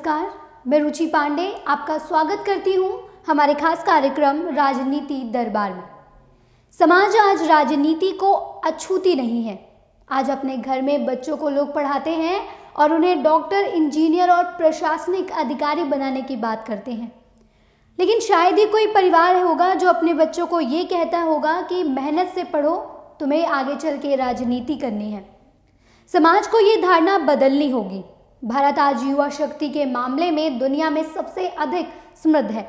नमस्कार, मैं रुचि पांडे आपका स्वागत करती हूं हमारे खास कार्यक्रम राजनीति दरबार में। समाज आज राजनीति को अछूती नहीं है। आज अपने घर में बच्चों को लोग पढ़ाते हैं और उन्हें डॉक्टर, इंजीनियर और प्रशासनिक अधिकारी बनाने की बात करते हैं। लेकिन शायद ही कोई परिवार होगा जो अपने बच्चों को ये कहता होगा कि मेहनत से पढ़ो, तुम्हें आगे चल के राजनीति करनी है। समाज को ये धारणा बदलनी होगी। भारत आज युवा शक्ति के मामले में दुनिया में सबसे अधिक समृद्ध है।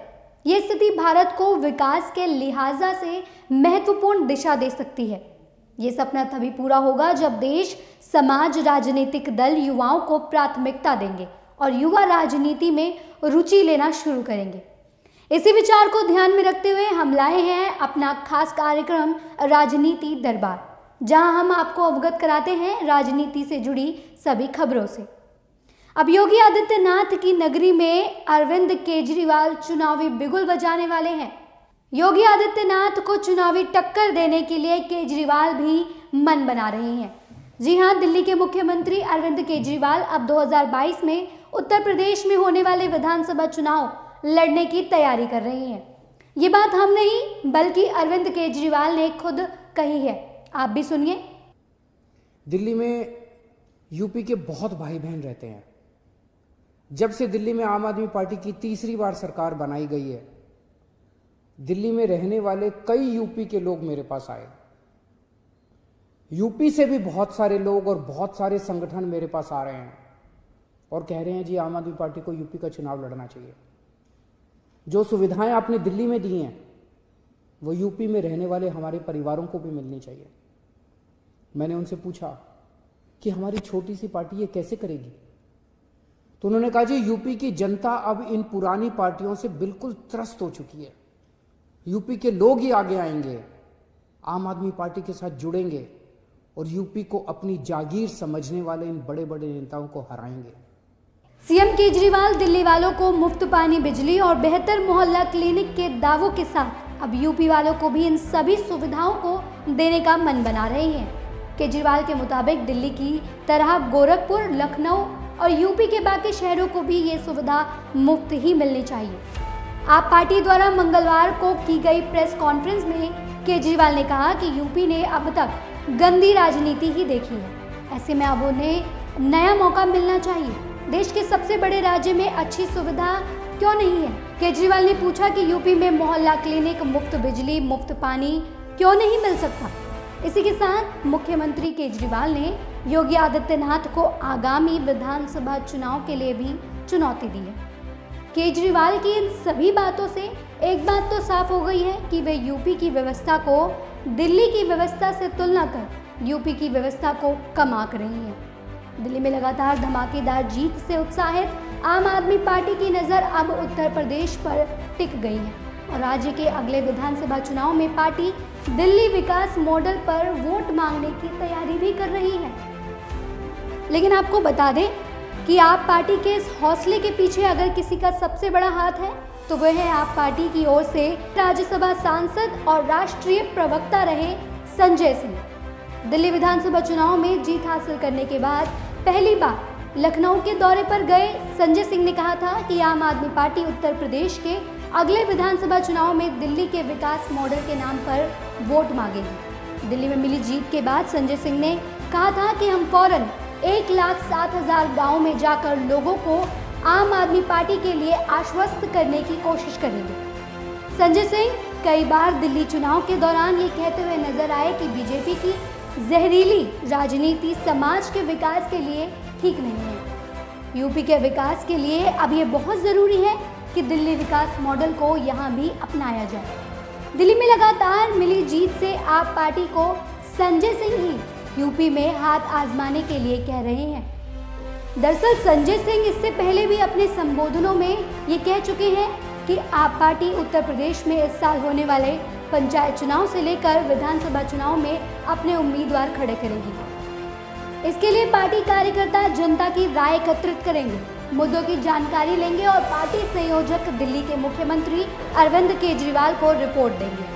ये स्थिति भारत को विकास के लिहाजा से महत्वपूर्ण दिशा दे सकती है। ये सपना तभी पूरा होगा जब देश, समाज, राजनीतिक दल युवाओं को प्राथमिकता देंगे और युवा राजनीति में रुचि लेना शुरू करेंगे। इसी विचार को ध्यान में रखते हुए हम लाए हैं अपना खास कार्यक्रम राजनीति दरबार, जहां हम आपको अवगत कराते हैं राजनीति से जुड़ी सभी खबरों से। अब योगी आदित्यनाथ की नगरी में अरविंद केजरीवाल चुनावी बिगुल बजाने वाले हैं। योगी आदित्यनाथ को चुनावी टक्कर देने के लिए केजरीवाल भी मन बना रहे हैं। जी हां, दिल्ली के मुख्यमंत्री अरविंद केजरीवाल अब 2022 में उत्तर प्रदेश में होने वाले विधानसभा चुनाव लड़ने की तैयारी कर रहे हैं। ये बात हम नहीं बल्कि अरविंद केजरीवाल ने खुद कही है। आप भी सुनिए। दिल्ली में यूपी के बहुत भाई बहन रहते हैं। जब से दिल्ली में आम आदमी पार्टी की तीसरी बार सरकार बनाई गई है, दिल्ली में रहने वाले कई यूपी के लोग मेरे पास आए। यूपी से भी बहुत सारे लोग और बहुत सारे संगठन मेरे पास आ रहे हैं और कह रहे हैं जी आम आदमी पार्टी को यूपी का चुनाव लड़ना चाहिए। जो सुविधाएं आपने दिल्ली में दी हैं वो यूपी में रहने वाले हमारे परिवारों को भी मिलनी चाहिए। मैंने उनसे पूछा कि हमारी छोटी सी पार्टी ये कैसे करेगी, तो उन्होंने कहा जी यूपी की जनता अब इन पुरानी पार्टियों से बिल्कुल त्रस्त हो चुकी है। यूपी के लोग ही आगे आएंगे, आम आदमी पार्टी के साथ जुड़ेंगे और यूपी को अपनी जागीर समझने वाले इन बड़े बड़े नेताओं को हराएंगे। सीएम केजरीवाल दिल्ली वालों को मुफ्त पानी, बिजली और बेहतर मोहल्ला क्लिनिक के दावों के साथ अब यूपी वालों को भी इन सभी सुविधाओं को देने का मन बना रहे हैं। केजरीवाल के मुताबिक दिल्ली की तरह गोरखपुर, लखनऊ और यूपी के बाकी शहरों को भी ये सुविधा मुफ्त ही मिलनी चाहिए। आप पार्टी द्वारा मंगलवार को की गई प्रेस कॉन्फ्रेंस में केजरीवाल ने कहा कि यूपी ने अब तक गंदी राजनीति ही देखी है। ऐसे में अब उन्हें नया मौका मिलना चाहिए। देश के सबसे बड़े राज्य में अच्छी सुविधा क्यों नहीं है? केजरीवाल ने पूछा कि यूपी में मोहल्ला क्लिनिक, मुफ्त बिजली, मुफ्त पानी क्यों नहीं मिल सकता? इसी के साथ मुख्यमंत्री केजरीवाल ने योगी आदित्यनाथ को आगामी विधानसभा चुनाव के लिए भी चुनौती दी है। केजरीवाल की इन सभी बातों से एक बात तो साफ हो गई है कि वे यूपी की व्यवस्था को दिल्ली की व्यवस्था से तुलना कर यूपी की व्यवस्था को कम आंक रही हैं। दिल्ली में लगातार धमाकेदार जीत से उत्साहित आम आदमी पार्टी की नज़र अब उत्तर प्रदेश पर टिक गई है और राज्य के अगले विधानसभा चुनाव में पार्टी दिल्ली विकास मॉडल पर वोट मांगने की तैयारी भी कर रही है। लेकिन आपको बता दें कि आप पार्टी के इस हौसले के पीछे अगर किसी का सबसे बड़ा हाथ है तो वह है आप पार्टी की ओर से राज्यसभा सांसद और राष्ट्रीय प्रवक्ता रहे संजय सिंह। दिल्ली विधानसभा चुनाव में जीत हासिल करने के बाद पहली बार लखनऊ के दौरे पर गए संजय सिंह ने कहा था कि आम आदमी पार्टी उत्तर प्रदेश के अगले विधानसभा चुनाव में दिल्ली के विकास मॉडल के नाम पर वोट मांगेगी। दिल्ली में मिली जीत के बाद संजय सिंह ने कहा था कि हम फौरन 1,07,000 गाँव में जाकर लोगों को आम आदमी पार्टी के लिए आश्वस्त करने की कोशिश करेंगे। संजय सिंह कई बार दिल्ली चुनाव के दौरान ये कहते हुए नजर आए कि बीजेपी की जहरीली राजनीति समाज के विकास के लिए ठीक नहीं है। यूपी के विकास के लिए अब ये बहुत ज़रूरी है कि दिल्ली विकास मॉडल को यहाँ भी अपनाया जाए। दिल्ली में लगातार मिली जीत से आप पार्टी को संजय सिंह ही यूपी में हाथ आजमाने के लिए कह रहे हैं। दरअसल संजय सिंह इससे पहले भी अपने संबोधनों में ये कह चुके हैं कि आप पार्टी उत्तर प्रदेश में इस साल होने वाले पंचायत चुनाव से लेकर विधानसभा चुनाव में अपने उम्मीदवार खड़े करेंगी। इसके लिए पार्टी कार्यकर्ता जनता की राय एकत्रित करेंगे, मुद्दों की जानकारी लेंगे और पार्टी संयोजक दिल्ली के मुख्यमंत्री अरविंद केजरीवाल को रिपोर्ट देंगे।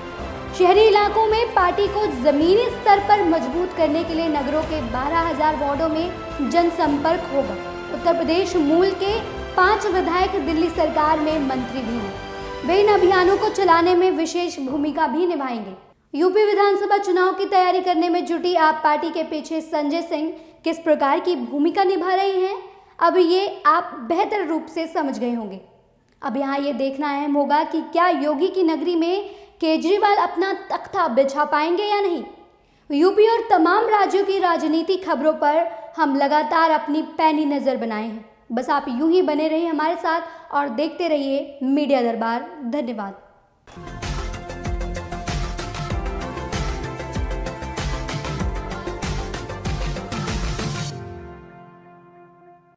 शहरी इलाकों में पार्टी को जमीनी स्तर पर मजबूत करने के लिए नगरों के 12,000 वार्डों में जनसंपर्क होगा। उत्तर प्रदेश मूल के 5 विधायक दिल्ली सरकार में मंत्री भी हैं। वे इन अभियानों को चलाने में विशेष भूमिका भी निभाएंगे। यूपी विधानसभा चुनाव की तैयारी करने में जुटी आप पार्टी के पीछे संजय सिंह किस प्रकार की भूमिका निभा रहे हैं, अब ये आप बेहतर रूप से समझ गए होंगे। अब यहाँ ये देखना अहम होगा कि क्या योगी की नगरी में केजरीवाल अपना तख्ता बिछा पाएंगे या नहीं। यूपी और तमाम राज्यों की राजनीति खबरों पर हम लगातार अपनी पैनी नज़र बनाए हैं। बस आप यूं ही बने रहिए हमारे साथ और देखते रहिए मीडिया दरबार। धन्यवाद।